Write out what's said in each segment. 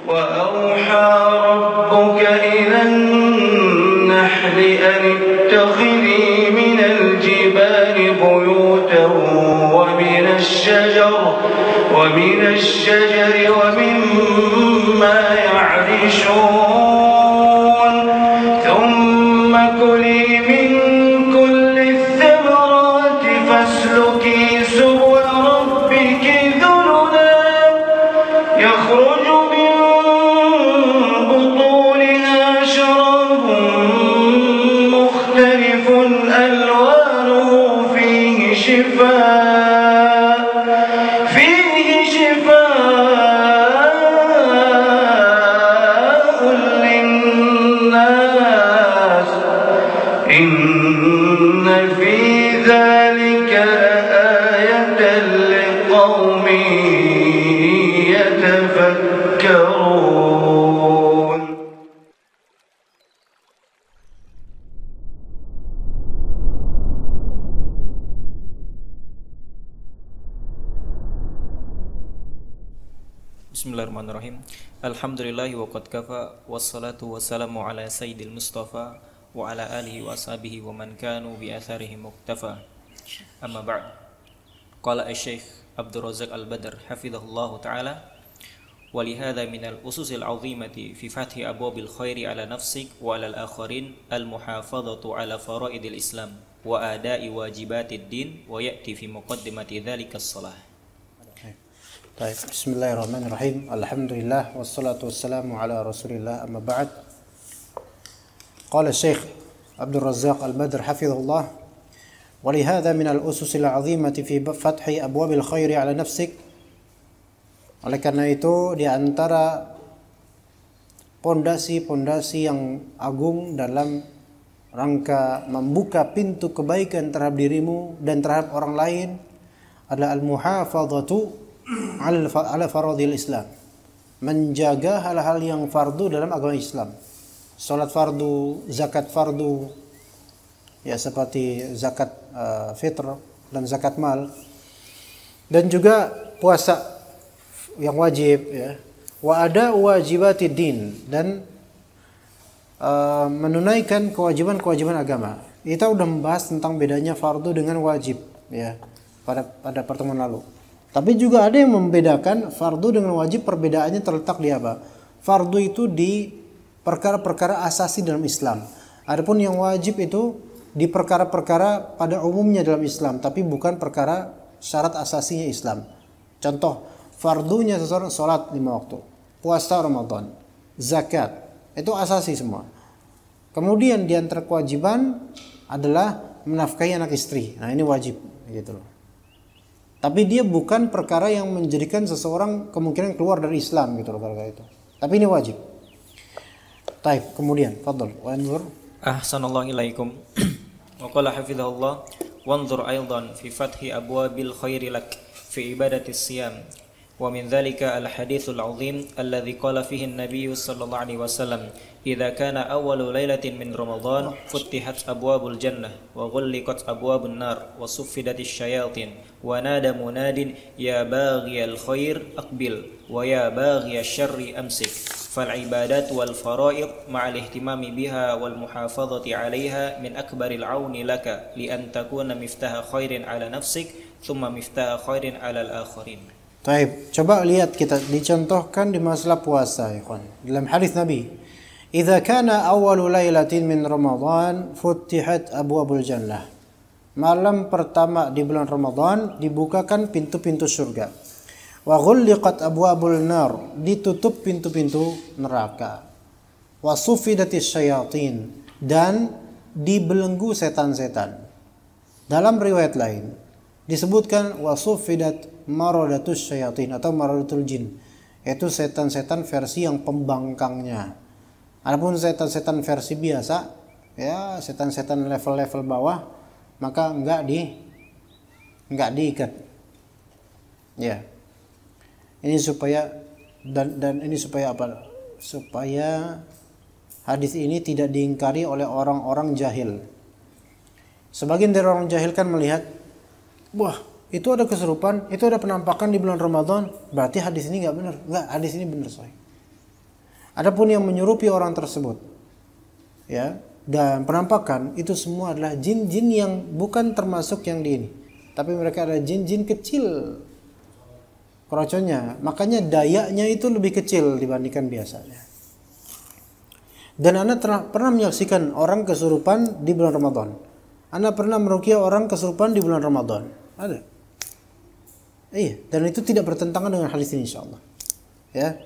وأوحى ربك إلى النحل أن اتخذي من الجبال بيوتا ومن الشجر ومما يعرشون ثم كلي من كل الثمرات فاسلكي سبل ربك ذللا يخرج من بطونها شراب مختلف ألوانه فيه شفاء للناس إن في ذلك لآية لقوم يتفكرون. Bismillahirrahmanirrahim. Alhamdulillahi wa qad kafa wassalatu wassalamu ala sayyidil mustafa wa ala alihi wa ashabihi wa man kanu bi atharihi muqtafa. Amma ba'd. Qala asy-Syaikh Abdul Razzaq Al-Badr hafizahullahu ta'ala wa li hadha min al-ususil 'azimati fi fathi abwabil khairi ala nafsik wa ala al-akharin al-muhafadhatu ala faraidil Islam wa ada'i wajibatid din wa ya'ti fi muqaddimati dzalika as-shalah. Bismillahirrahmanirrahim. Alhamdulillah wassalatu wassalamu ala Rasulillah amma ba'd. Qala Syekh Abdul Razzaq Al-Badr hafizahullah wa li hadha min al-ususil 'azimati fi fathi abwabil khairi ala nafsik. Oleh karena itu di antara pondasi-pondasi yang agung dalam rangka membuka pintu kebaikan terhadap dirimu dan terhadap orang lain adalah al-muhafadzatu ala faradil Islam, menjaga hal-hal yang fardu dalam agama Islam. Salat fardu, zakat fardu, ya seperti zakat fitr dan zakat mal, dan juga puasa yang wajib, ya. Wa ada wajibatid din, dan menunaikan kewajiban-kewajiban agama. Kita udah membahas tentang bedanya fardu dengan wajib, ya, pada pertemuan lalu. Tapi juga ada yang membedakan fardu dengan wajib. Perbedaannya terletak di apa? Fardu itu di perkara-perkara asasi dalam Islam. Adapun yang wajib itu di perkara-perkara pada umumnya dalam Islam, tapi bukan perkara syarat asasinya Islam. Contoh, fardunya seseorang sholat 5 waktu, puasa Ramadan, zakat, itu asasi semua. Kemudian di antara kewajiban adalah menafkahi anak istri. Nah, ini wajib, gitu loh. Tapi dia bukan perkara yang menjadikan seseorang kemungkinan keluar dari Islam, gitu loh, perkara itu. Tapi ini wajib. Taib, kemudian fadhal wa anzur. Ahsanallahu ilaikum. Wa qala hafizahullah wanzur aidan fi fathi abwabil khairi lak fi ibadatis siyam. Wa min dhalika al-hadithul 'azim alladhi qala fihi an-nabiy sallallahu alaihi wasallam idza kana awwalu lailatin min ramadan futtihat abwabul jannah wa ghulliqat abwabun nar wa suffidatis syayatin wa nada munadin ya baghiyal khair aqbil wa ya baghiyasy syarri amsik fal ibadat wal fara'id ma'al ihtimami biha wal muhafazati 'alaiha min akbaril 'auni laka li an takuna miftaha khairin 'ala nafsik thumma miftaha khairin 'ala al-akharin. Taib, coba lihat, kita dicontohkan di masalah puasa, ya kawan. Dalam hadis Nabi, "Idza kana awwalu lailatin min Ramadan futtihat abwabul jannah." Malam pertama di bulan Ramadan dibukakan pintu-pintu surga. Wa ghulliqat abwabul nar, ditutup pintu-pintu neraka. Wa suffidatis syayatin, dan dibelenggu setan-setan. Dalam riwayat lain disebutkan wa suffidat maradatus syayatin atau maradatul jin, yaitu setan-setan versi yang pembangkangnya. Adapun setan-setan versi biasa, ya setan-setan level-level bawah, maka enggak diikat. Ya. Ini supaya dan ini supaya apa? Supaya hadis ini tidak diingkari oleh orang-orang jahil. Sebagian dari orang jahil kan melihat, wah, itu ada kesurupan, itu ada penampakan di bulan Ramadan, berarti hadis ini nggak benar. Nggak, hadis ini benar, sahih. Adapun yang menyerupi orang tersebut, ya, dan penampakan itu semua adalah jin-jin yang bukan termasuk yang di ini, tapi mereka adalah jin-jin kecil kroconnya, makanya dayanya itu lebih kecil dibandingkan biasanya. Dan Anda pernah menyaksikan orang kesurupan di bulan Ramadan. Anda pernah meruqyah orang kesurupan di bulan Ramadan? Ada. Iya, dan itu tidak bertentangan dengan hadis ini insyaallah. Ya.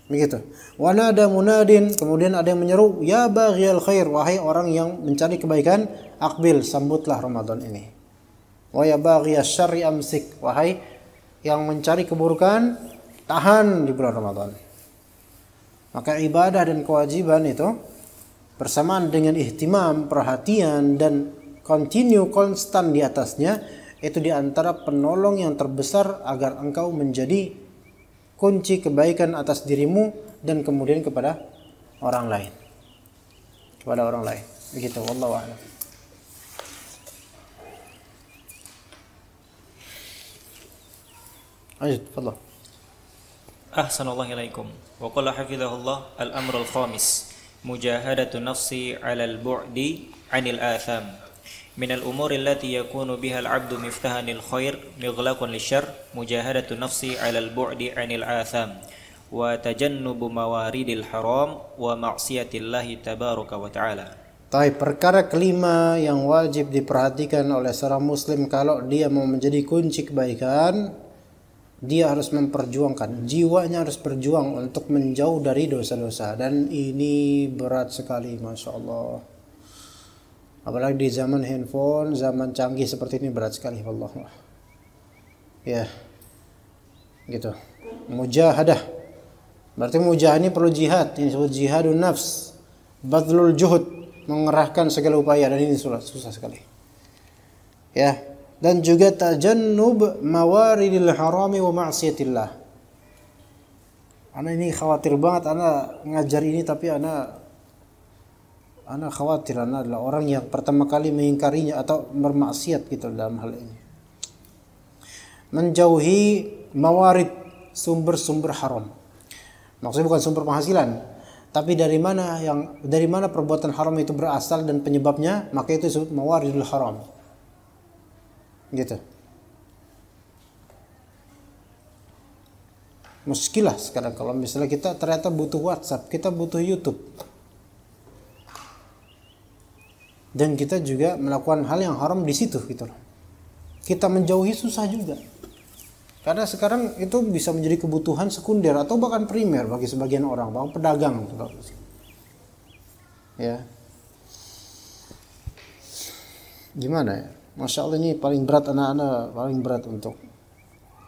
Begitu. Wa nada munadin, kemudian ada yang menyeru, ya baghiyal khair, wahai orang yang mencari kebaikan, aqbil, sambutlah Ramadan ini. Wa ya baghiyasy syarri amsik, wahai yang mencari keburukan, tahan di bulan Ramadan. Maka ibadah dan kewajiban itu bersamaan dengan ihtimam, perhatian dan konstan di atasnya, itu di antara penolong yang terbesar agar engkau menjadi kunci kebaikan atas dirimu dan kemudian kepada orang lain. Kepada orang lain. Begitu, wallahu a'lam. Ayo, tafadhal. Ahsanallahu ilaikum. Wa qala hafizahullah al-amr al-khamis mujahadatu nafsi 'ala al-bu'di 'anil atham. من الأمور التي يكون بها العبد مفتاحا للخير مغلاقا للشر مجاهدة النفس على البعد عن الآثام وتجنب موارد الحرام ومعصية الله تبارك وتعالى. Perkara kelima yang wajib diperhatikan oleh seorang muslim kalau dia mau menjadi kunci kebaikan, dia harus memperjuangkan, jiwanya harus berjuang untuk menjauh dari dosa-dosa, dan ini berat sekali, Masya Allah. Apalagi di zaman handphone, zaman canggih seperti ini berat sekali, wallah. Ya, gitu. Mujahadah. Berarti mujahadah ini perlu jihad. Ini disebut jihadun nafs. Badlul juhud, mengerahkan segala upaya, dan ini susah sekali. Ya, dan juga tajannub mawaridil harami wa ma'siyatillah. Ana ini khawatir banget ana ngajar ini, tapi ana khawatir ana adalah orang yang pertama kali mengingkarinya atau bermaksiat gitu dalam hal ini. Menjauhi mawarid, sumber-sumber haram. Maksudnya bukan sumber penghasilan, tapi dari mana perbuatan haram itu berasal dan penyebabnya, maka itu disebut mawaridul haram. Gitu. Muskilah sekarang kalau misalnya kita ternyata butuh WhatsApp, kita butuh YouTube. Dan kita juga melakukan hal yang haram di situ gitu loh. Kita menjauhi susah juga. Karena sekarang itu bisa menjadi kebutuhan sekunder atau bahkan primer bagi sebagian orang, bahkan pedagang gitu. Ya. Gimana ya? Masya Allah, ini paling berat, anak-anak paling berat untuk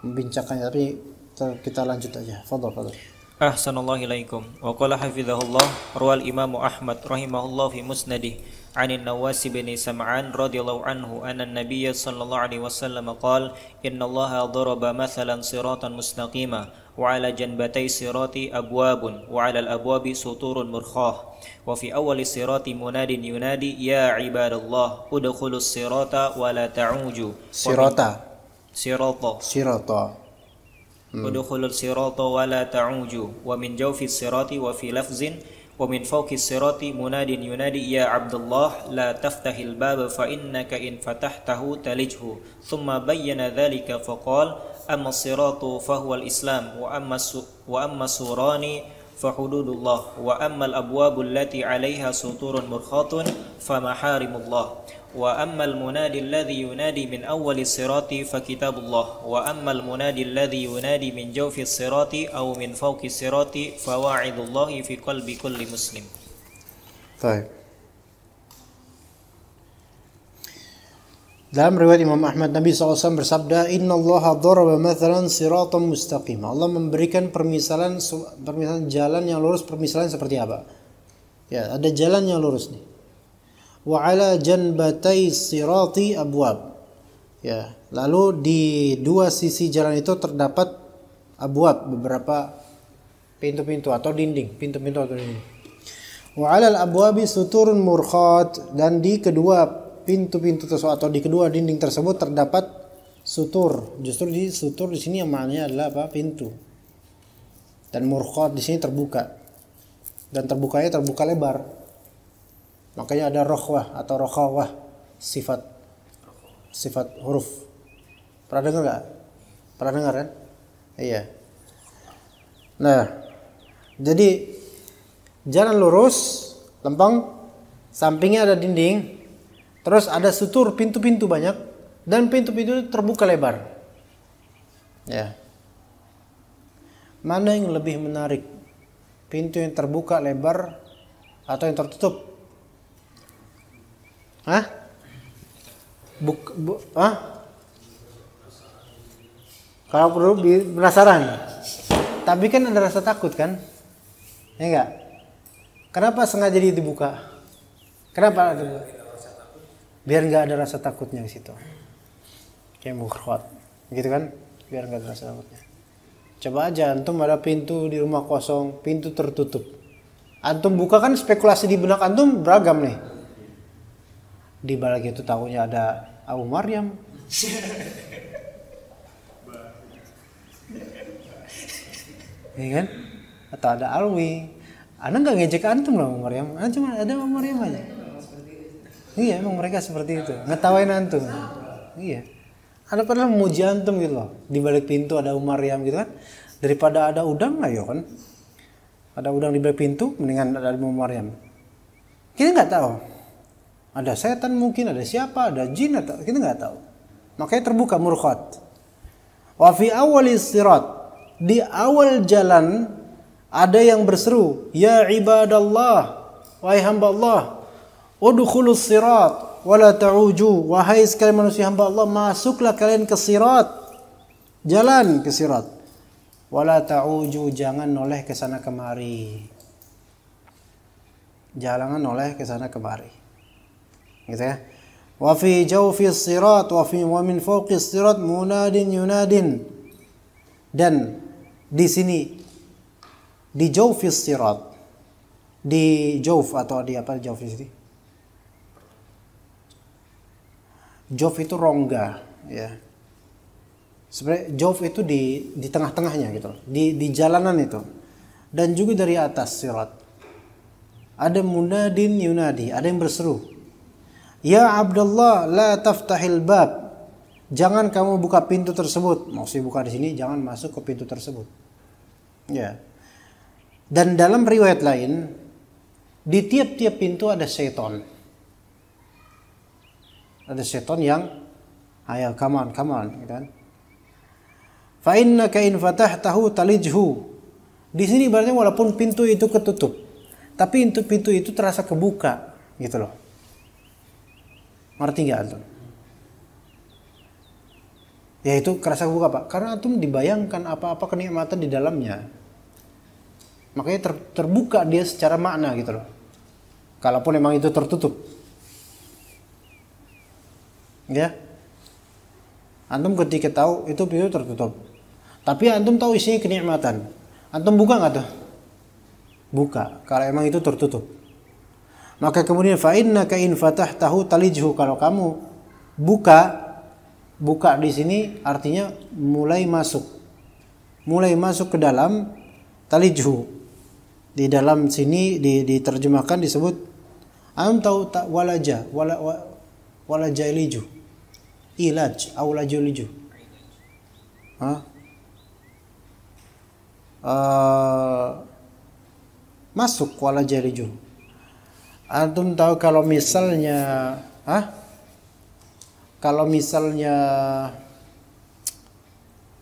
membincangkannya, tapi kita lanjut aja. Fadhal. Ahsanallahu ilaikum. Wa qala hafizahullah rawal Imam Ahmad rahimahullah fi musnadih عن النواس بن سمعان رضي الله عنه أن النبي صلى الله عليه وسلم قال إن الله ضرب مثلا صراطا مستقيما وعلى جنبتي الصراط أبواب وعلى الأبواب سطور مرخاة وفي أول الصراط مناد ينادي يا عباد الله ادخلوا الصراط ولا تعوجوا صراطا ادخلوا الصراط ولا تعوجوا ومن جوف الصراط وفي لفظ ومن فوق الصراط مناد ينادي يا عبد الله لا تفتح الباب فإنك إن فتحته تلجه ثم بين ذلك فقال أما الصراط فهو الإسلام وأما السوران فحدود الله وأما الأبواب التي عليها سطور مرخاة فمحارم الله وأما المنادي الذي ينادي من أول الصراط فكتاب الله وأما المنادي الذي ينادي من جوف الصراط أو من فوق الصراط فواعظ الله في قلب كل مسلم. طيب. Dalam riwayat Imam Ahmad, Nabi SAW bersabda, Inna Allah daraba mathalan siratan mustaqim. Allah memberikan permisalan jalan yang lurus. Permisalan seperti apa? Ya, ada jalan yang lurus nih. Wa ala janbatai sirati abwab. Ya, lalu di dua sisi jalan itu terdapat abwab, beberapa pintu-pintu atau dinding, pintu-pintu atau dinding. Wa ala al-abwabi suturun murkhat, dan di kedua pintu-pintu tersebut atau di kedua dinding tersebut terdapat sutur. Justru di sutur di sini yang maknanya adalah apa? Pintu. Dan murkhat di sini terbuka. dan terbukanya terbuka lebar. Makanya ada rokhwah atau rokhawah, sifat huruf. Pernah dengar nggak? Pernah dengar kan? Iya. Nah, jadi jalan lurus, lempeng, sampingnya ada dinding, terus ada sutur pintu-pintu banyak, dan pintu-pintu terbuka lebar. Ya. Mana yang lebih menarik? Pintu yang terbuka lebar atau yang tertutup? Hah? Kalau perlu penasaran. Tapi kan ada rasa takut kan? Ya enggak? Kenapa sengaja dibuka? Kenapa? Biar enggak ada rasa takutnya di situ. Kayak mukhrot. Gitu kan? Biar enggak ada rasa takutnya. Coba aja antum ada pintu di rumah kosong, pintu tertutup. Antum buka kan spekulasi di benak antum beragam nih. Di balik itu tahunya ada Abu Maryam. Ya kan? Atau ada Alwi. Anda nggak ngejek antum loh Abu Maryam. Cuma ada Abu Maryam aja. Iya, emang mereka seperti itu. Ngetawain antum. Iya. Anda padahal memuji antum gitu loh. Di balik pintu ada Abu Maryam gitu kan. Daripada ada udang ayo kan. Ada udang di balik pintu mendingan ada Abu Maryam. Kita nggak tahu. Ada setan mungkin, ada siapa, ada jin atau kita nggak tahu. Makanya terbuka murkhat. Wa fi awalis sirat, di awal jalan ada yang berseru, ya ibadallah, wahai hamba Allah, udkhulus sirat wala ta'uju, wahai sekalian manusia hamba Allah, masuklah kalian ke sirat. Jalan ke sirat. Wala ta'uju, jangan noleh ke sana kemari. Jangan noleh ke sana kemari. Gitu ya. Wa fi jawfis sirat wa min fawqis sirat munadin yunadin. Dan di sini di jawfis sirat, di jawf atau di apa jawf di sini? Jawf itu rongga, ya. Sebenarnya jawf itu di tengah-tengahnya gitu, di jalanan itu. Dan juga dari atas sirat. Ada munadin yunadi, ada yang berseru. Ya Abdullah, la taftahil bab. Jangan kamu buka pintu tersebut. Maksudnya buka di sini, jangan masuk ke pintu tersebut. Ya. Dan dalam riwayat lain, di tiap-tiap pintu ada syaitan. Ada syaitan yang, ayo come on, gitu kan. Fa innaka in fatahtahu talijhu. Di sini berarti walaupun pintu itu ketutup, tapi pintu itu terasa kebuka, gitu loh. Ngerti gak antum? Ya itu kerasa kebuka Pak. Karena antum dibayangkan apa-apa kenikmatan di dalamnya. Makanya terbuka dia secara makna gitu loh. Kalaupun memang itu tertutup. Ya. Antum ketika tahu itu pintu tertutup. Tapi antum tahu isinya kenikmatan. Antum buka gak tuh? Buka. Kalau emang itu tertutup. Maka kemudian fa innaka in fatahtahu talijhu, kalau kamu buka di sini artinya mulai masuk ke dalam talijhu. Di dalam sini diterjemahkan disebut tahu tak walaja iliju. Ilaj au lajuliju. Masuk walaja iliju. Antum tahu kalau misalnya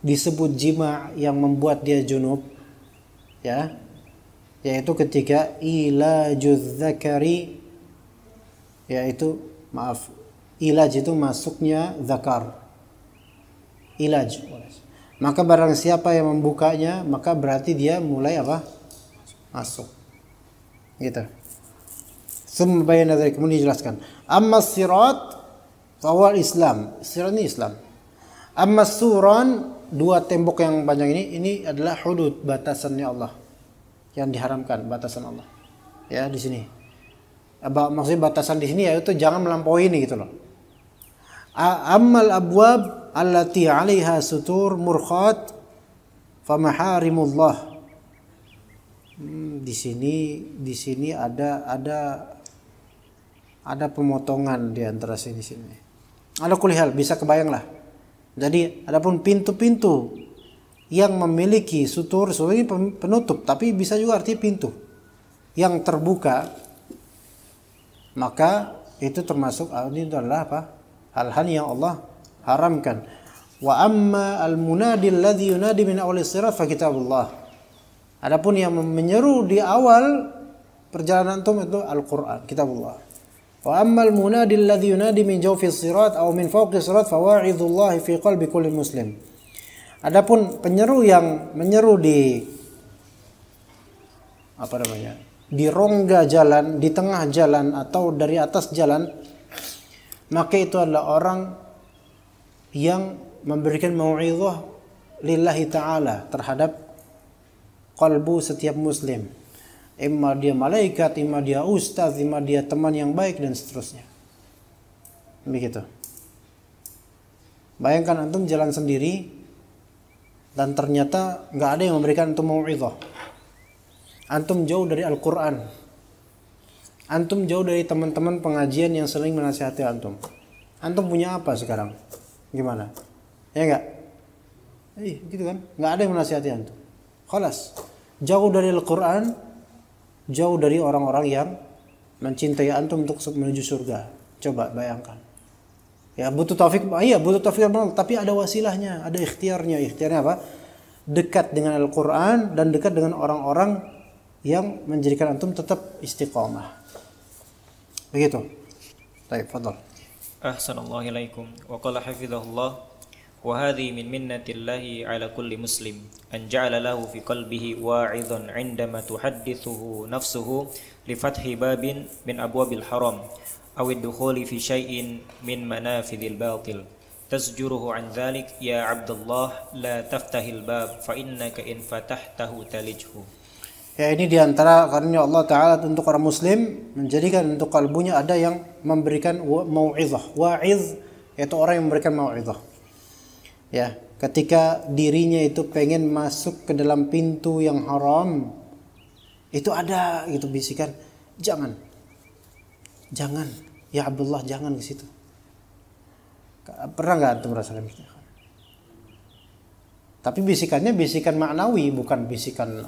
disebut jima yang membuat dia junub, ya, yaitu ketika ilajuz zakari, yaitu ilaj itu masuknya zakar, ilaj. Maka barang siapa yang membukanya, maka berarti dia mulai masuk, gitu. Kemudian dijelaskan. Amma sirat fawal Islam. Sirat ini Islam. Amma suran, dua tembok yang panjang ini adalah hudud, batasannya Allah. Yang diharamkan, batasan Allah. Ya, di sini. Maksudnya batasan di sini yaitu jangan melampaui ini gitu loh. Ammal abwab allati 'alaiha sutur murkhat fa maharimullah. Di sini ada pemotongan di antara sini. Ada kulihal, bisa kebayang lah. Jadi adapun pintu-pintu yang memiliki sutur ini penutup, tapi bisa juga artinya pintu yang terbuka, maka itu termasuk ini adalah apa? Hal-hal yang Allah haramkan. Wa amma al-munadi alladhi yunadi min awal sirat fa kitabullah. Adapun yang menyeru di awal perjalanan antum itu Al-Qur'an, kitabullah. Wa amma al-munadi alladhi yunadi min jawfi sirat aw min fawqi sirat fa wa'idullah fi qalbi kulli muslim. Adapun penyeru yang menyeru di di rongga jalan, di tengah jalan atau dari atas jalan, maka itu adalah orang yang memberikan mau'izah lillahi ta'ala terhadap qalbu setiap muslim. Imma dia malaikat, imma dia ustaz, imma dia teman yang baik dan seterusnya. Begitu. Bayangkan antum jalan sendiri dan ternyata nggak ada yang memberikan antum mau'izah. Antum jauh dari Al-Quran. Antum jauh dari teman-teman pengajian yang sering menasihati antum. Antum punya apa sekarang? Gimana? Ya enggak? Gitu kan? Nggak ada yang menasihati antum. Khalas. Jauh dari Al-Quran, jauh dari orang-orang yang mencintai antum untuk menuju surga. Coba bayangkan. Ya butuh taufik, butuh taufik, tapi ada wasilahnya, ada ikhtiarnya. Ikhtiarnya apa? Dekat dengan Al-Quran dan dekat dengan orang-orang yang menjadikan antum tetap istiqamah. Begitu. Baik, fadhal. Ahsanallahu ilaikum. Wa qala hafizahullah wa hadhi min minnatillahi ala kulli muslim an ja'ala lahu fi qalbihi wa'idhan 'indama tuhaddithuhu nafsuhu li fathi babin min abwabil haram aw ad-dukhuli fi syai'in min manafidil batil tasjuruhu 'an dhalik ya 'abdallah la taftahil bab fa innaka in fatahtahu talijhu. Ya, ini diantara karunia Allah Ta'ala untuk orang muslim, menjadikan untuk kalbunya ada yang memberikan mau'izah. Wa'iz yaitu orang yang memberikan mau'izah. Ya, ketika dirinya itu pengen masuk ke dalam pintu yang haram, itu ada gitu bisikan, jangan, ya Abdullah, jangan ke situ. Pernah nggak antum merasakan itu? Tapi bisikannya bisikan maknawi, bukan bisikan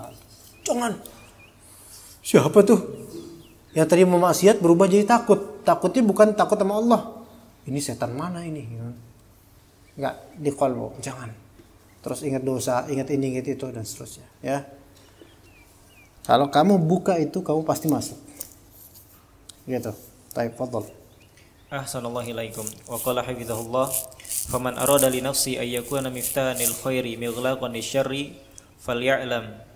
jangan. Siapa tuh yang tadi mau maksiat berubah jadi takut? Takutnya bukan takut sama Allah. Ini setan mana ini? Enggak, di qalbu, jangan. Terus ingat dosa, ingat ini, ingat itu dan seterusnya, ya. Kalau kamu buka itu, kamu pasti masuk. Gitu. Baik, fadhal. Ahsanallahu ilaikum. Wa qala hafizahullah faman arada li nafsi ay yakuna miftahan lil khairi mighlaqan lisyarri falya'lam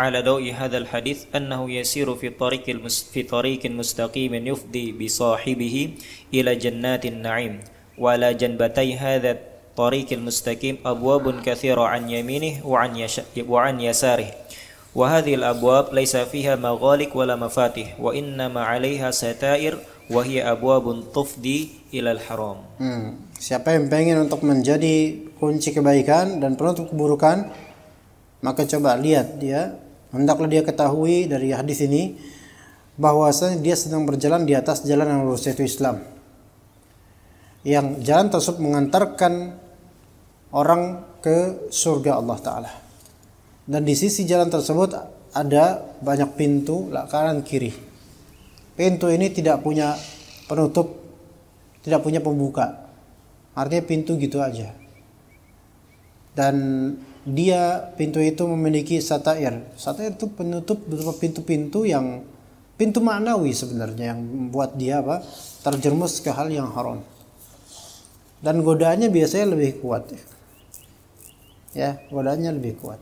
على ضوء هذا الحديث أنه يسير في طريق مستقيم يفضي بصاحبه إلى جنات النعيم وعلى جنبتي هذا الطريق المستقيم أبواب كثيرة عن يمينه وعن يساره وهذه الأبواب ليس فيها مغالق ولا مفاتيح وإنما عليها ستائر وهي أبواب تفضي إلى الحرام. Siapa yang pengen untuk menjadi kunci kebaikan dan penutup keburukan, maka coba lihat dia, hendaklah dia ketahui dari hadis ini bahwasanya dia sedang berjalan di atas jalan yang lurus, yaitu Islam. Yang jalan tersebut mengantarkan orang ke surga Allah Ta'ala. Dan di sisi jalan tersebut ada banyak pintu kanan kiri. Pintu ini tidak punya penutup, tidak punya pembuka. Artinya pintu gitu aja. Dan pintu itu memiliki satair. Satair itu penutup berupa pintu-pintu yang pintu maknawi sebenarnya, yang membuat dia terjerumus ke hal yang haram. Dan godaannya biasanya lebih kuat. Ya, godaannya lebih kuat.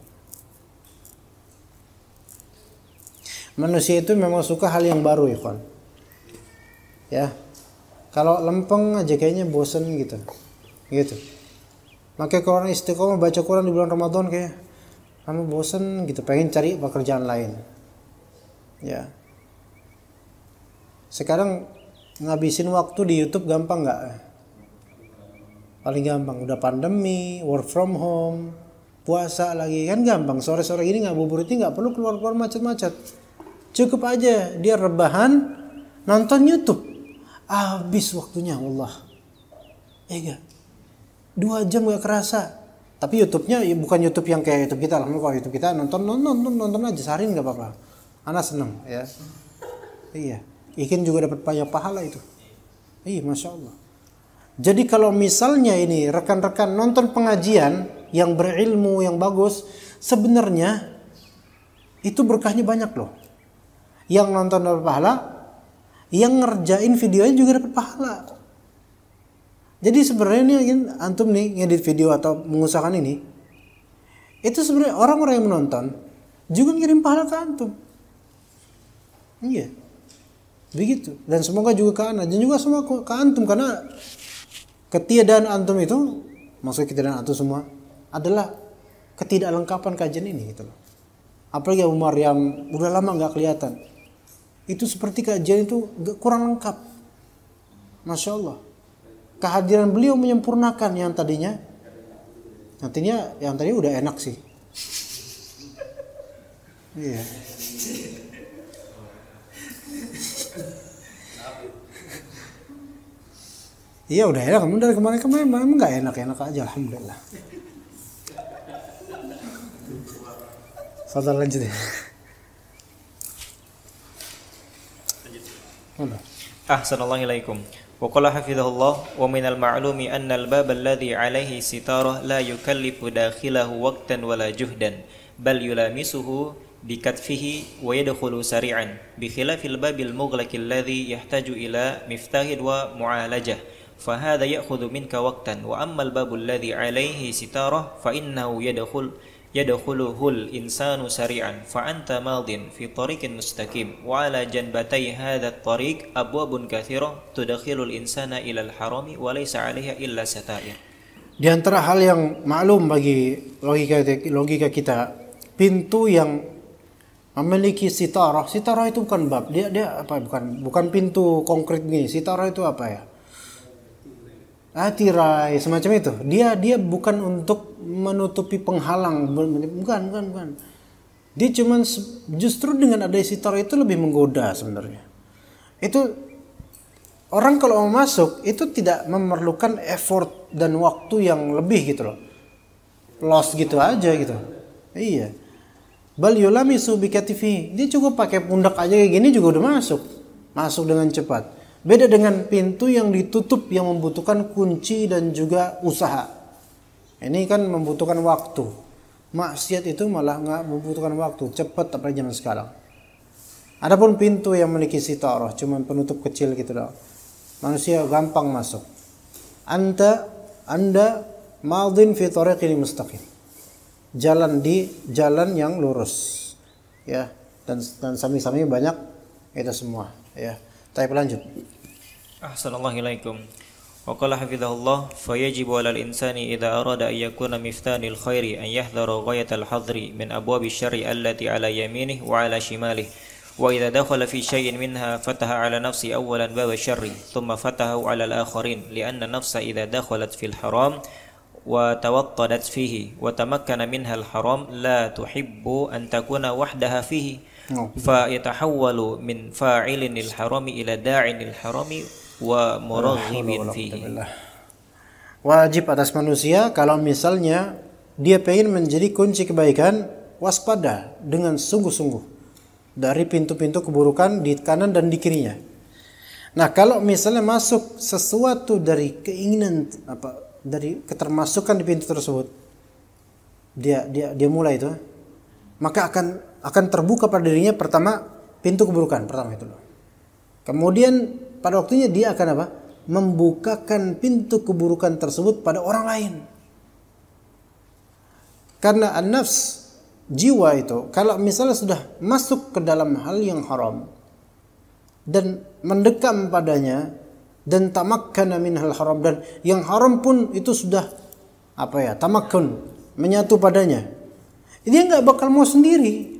Manusia itu memang suka hal yang baru, ikhwan. Ya. Kalau lempeng aja kayaknya bosen gitu. Gitu. Makanya kalau orang istiqomah baca Quran di bulan Ramadan kayak kamu bosen gitu, pengen cari pekerjaan lain. Ya. Sekarang ngabisin waktu di YouTube gampang nggak? Paling gampang. Udah pandemi, work from home, puasa lagi kan gampang. Sore-sore gini ngabuburit nggak perlu keluar-keluar macet-macet. Cukup aja dia rebahan nonton YouTube. Habis waktunya Allah. Ya gak? 2 jam gak kerasa. Tapi YouTube-nya bukan YouTube yang kayak YouTube kita. Alhamdulillah kalau YouTube kita nonton aja seharian nggak apa-apa. Anak seneng ya. Iya. Ikin juga dapat banyak pahala itu. Iya, masya Allah. Jadi kalau misalnya ini rekan-rekan nonton pengajian yang berilmu yang bagus, sebenarnya itu berkahnya banyak loh. Yang nonton dapat pahala, yang ngerjain videonya juga dapat pahala. Jadi sebenarnya ini antum nih ngedit video atau mengusahakan ini, itu sebenarnya orang-orang yang menonton juga ngirim pahala ke antum. Iya, begitu. Dan semoga juga ke anak, dan juga semua ke antum, karena ketiadaan antum itu, maksud ketiadaan antum semua adalah ketidaklengkapan kajian ini gitu loh. Apalagi Umar yang udah lama nggak kelihatan, itu seperti kajian itu kurang lengkap. Masya Allah. Kehadiran beliau menyempurnakan yang tadinya udah enak sih. Iya. Iya udah enak, dari kemarin memang nggak enak aja, alhamdulillah. Saudara lanjut ya. Ahsanallahu ilaikum. Wa qala hafizahullah wa minal ma'lumi anna al-bab alladhi 'alaihi sitarah la yukallifu dakhilahu waqtan wala juhdan bal yulamisuhu bikatfihi wa yadkhulu sari'an bi khilafil babil mughlaq alladhi yahtaju ila miftahin wa mu'alajah fa hadha ya'khudhu minka waqtan wa amma al-bab alladhi 'alaihi sitarah fa innahu yadkhuluhul insanu sari'an fa anta madin fi tariqin mustaqim wa ala janbatay hadha at-tariq abwabun katsirah tudakhilul insana ila al-harami wa laysa 'alaiha illa satair. Di antara hal yang maklum bagi logika kita, pintu yang memiliki sitarah itu bukan bab, dia apa, bukan pintu konkret gini. Sitarah itu apa ya? Tirai semacam itu. Dia bukan untuk menutupi penghalang, bukan. Dia cuman justru dengan ada sitarah itu lebih menggoda sebenarnya. Itu orang kalau mau masuk itu tidak memerlukan effort dan waktu yang lebih gitu loh. Lost gitu aja gitu. Iya. Bal yulamisu bikatifi. Dia cukup pakai pundak aja kayak gini juga udah masuk. Masuk dengan cepat. Beda dengan pintu yang ditutup yang membutuhkan kunci dan juga usaha. Ini kan membutuhkan waktu. Maksiat itu malah nggak membutuhkan waktu, cepat apalagi zaman sekarang. Adapun pintu yang memiliki sitarah, cuman penutup kecil gitu loh. Manusia gampang masuk. Anda madin fi tariqil mustaqim. Jalan di jalan yang lurus. Ya, dan sami-sami banyak itu semua, ya. Baik, lanjut. Ahsanallahu ilaikum. Wa qala hafizahullah fa yajibu 'alal insani idza arada an yakuna miftanil khairi an yahdhara ghayatal hadri min abwabi syarri allati 'ala yaminihi wa 'ala shimalihi wa idza dakhala fi shay'in minha fataha 'ala nafsi awwalan bab syarri thumma fatahu 'ala al-akharin li'anna nafsa idza dakhalat fil haram wa tawattadat fihi wa tamakkana minha al-haram la tuhibbu an takuna wahdaha fihi fa yatahawwalu min fa'ilil harami ila da'inil harami wa muraghibin fihi. Wajib atas manusia kalau misalnya dia pengen menjadi kunci kebaikan, waspada dengan sungguh-sungguh dari pintu-pintu keburukan di kanan dan di kirinya. Nah, kalau misalnya masuk sesuatu dari keinginan dari ketermasukan di pintu tersebut, dia mulai itu, maka akan terbuka pada dirinya pertama pintu keburukan pertama itu loh. Kemudian pada waktunya dia akan membukakan pintu keburukan tersebut pada orang lain. Karena an-nafs, jiwa itu kalau misalnya sudah masuk ke dalam hal yang haram dan mendekam padanya dan tamakkana minhal haram, dan yang haram pun itu sudah tamakkun, menyatu padanya, dia nggak bakal mau sendiri.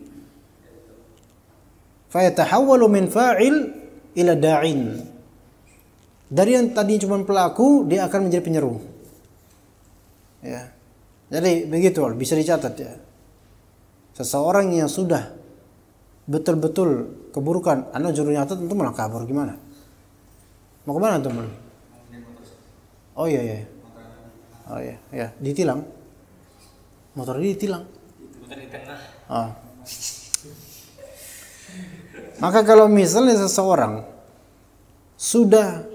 Fayatahawwalu min fa'il ila da'in. Dari yang tadi cuma pelaku, dia akan menjadi penyeru. Ya. Jadi begitu, bisa dicatat ya. Seseorang yang sudah betul-betul keburukan, anda juru nyatet tentu malah kabur gimana? Mau kemana teman? Oh iya. Oh iya, ditilang. Motor ini ditilang. Motor di tengah. Ah. Maka kalau misalnya seseorang sudah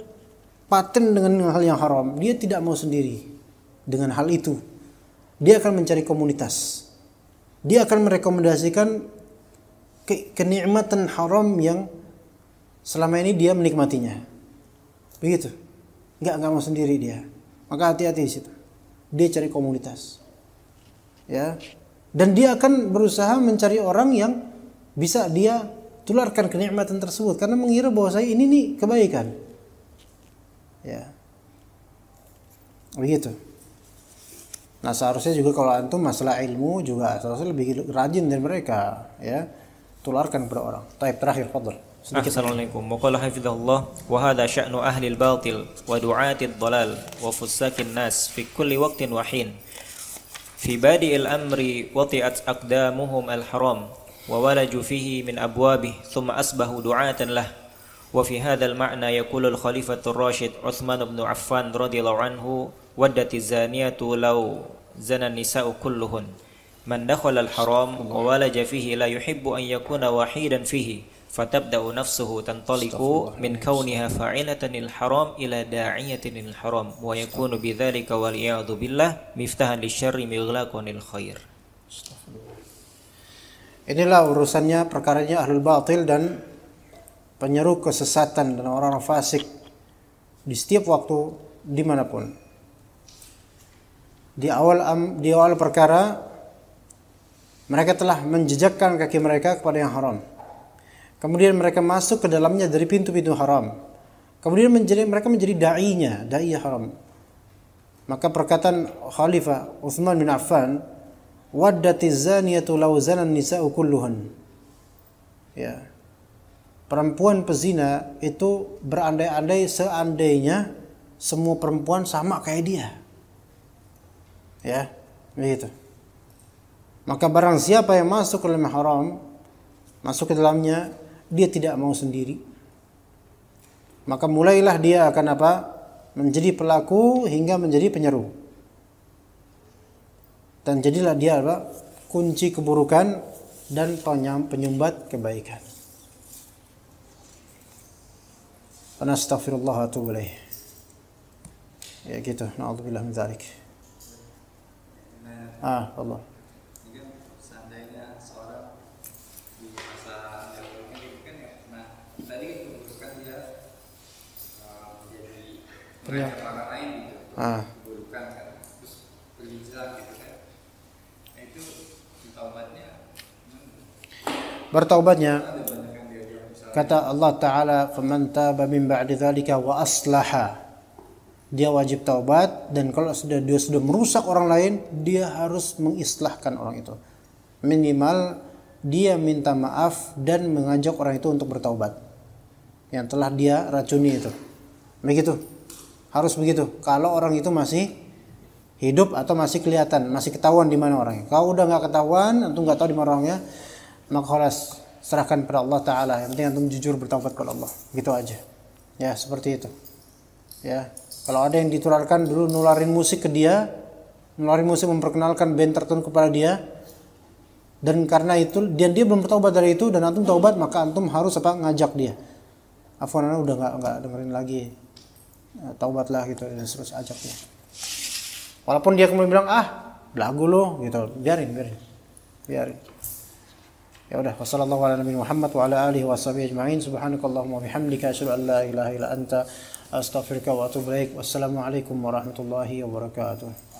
paten dengan hal yang haram, dia tidak mau sendiri dengan hal itu. Dia akan mencari komunitas. Dia akan merekomendasikan kenikmatan haram yang selama ini dia menikmatinya. Begitu. Enggak mau sendiri dia. Maka hati-hati di situ. Dia cari komunitas. Ya. Dan dia akan berusaha mencari orang yang bisa dia tularkan kenikmatan tersebut karena mengira bahwa saya ini nih kebaikan. Ya. Begitu. Nah, seharusnya juga kalau antum masalah ilmu juga seharusnya lebih rajin dari mereka, ya. Tularkan kepada orang. Taib terakhir, fadhil. Assalamualaikum. Wa qala hafizahullah wa hadha sya'nu ahli al-batil wa du'ati ad-dhalal wa fussakin nas fi kulli waqtin wa hin. Fi badi'il amri wati'at aqdamuhum al-haram wa walaju fihi min abwabihi thumma asbahu du'atan lah. Wa fi hadha al-ma'na yaqulu al-khalifatu ar-rashid Uthman ibn Affan radhiyallahu anhu waddati zaniyatu law zana nisa'u kulluhun man dakhala al-haram wa walaja fihi la yuhibbu an yakuna wahidan fihi fatabda'u nafsuhu tantaliqu min kauniha fa'ilatan al-haram ila da'iyatin al-haram wa yakunu bidzalika wal iyadu billah miftahan lisyarri mighlaqan al-khair. Inilah urusannya perkaranya ahlul batil dan penyeru kesesatan dan orang-orang fasik di setiap waktu dimanapun. Di awal perkara mereka telah menjejakkan kaki mereka kepada yang haram. Kemudian mereka masuk ke dalamnya dari pintu-pintu haram. Kemudian mereka menjadi dai haram. Maka perkataan Khalifah Utsman bin Affan, waddatiz zaniyatu law zanan nisa'u kulluhun. Ya. Perempuan pezina itu berandai-andai seandainya semua perempuan sama kayak dia. Ya, begitu. Maka barang siapa yang masuk ke dalam haram, masuk ke dalamnya, dia tidak mau sendiri. Maka mulailah dia akan apa? Menjadi pelaku hingga menjadi penyeru. Dan jadilah dia apa? Kunci keburukan dan penyumbat kebaikan. Astaghfirullah wa atubu ilaih. Ya gitu. Na'udzubillah min dzalik. Allah. Seandainya seorang di masa yang kan ya, nah tadi kan keburukan dia menjadi mengajak orang lain gitu, keburukan kan, terus berhijrah gitu kan, nah, itu taubatnya bertaubatnya kata Allah Ta'ala faman taba min ba'di dzalika wa aslaha, dia wajib taubat, dan kalau dia sudah merusak orang lain, dia harus mengislahkan orang itu. Minimal dia minta maaf dan mengajak orang itu untuk bertaubat yang telah dia racuni itu. Begitu. Harus begitu. Kalau orang itu masih hidup atau masih kelihatan, masih ketahuan di mana orangnya. Kalau udah nggak ketahuan, antum nggak tahu di mana orangnya, maka khalas, serahkan pada Allah Ta'ala. Yang penting antum jujur bertaubat kepada Allah. Gitu aja. Ya, seperti itu. Ya. Kalau ada yang ditularkan dulu nularin musik ke dia, nularin musik memperkenalkan band tertentu kepada dia, dan karena itu dia belum bertaubat dari itu dan antum taubat, maka antum harus apa? Ngajak dia. Afwan, ana udah enggak dengerin lagi. Taubatlah gitu, dan terus ajak dia. Walaupun dia kemudian bilang, lagu lo gitu, biarin. Ya udah, wassallallahu ala nabiyina Muhammad wa ala alihi washabihi ajma'in. Subhanakallahumma wa bihamdika asyhadu an la ilaha illa anta astaghfiruka wa atubu ilaik. Wassalamu alaikum warahmatullahi wabarakatuh.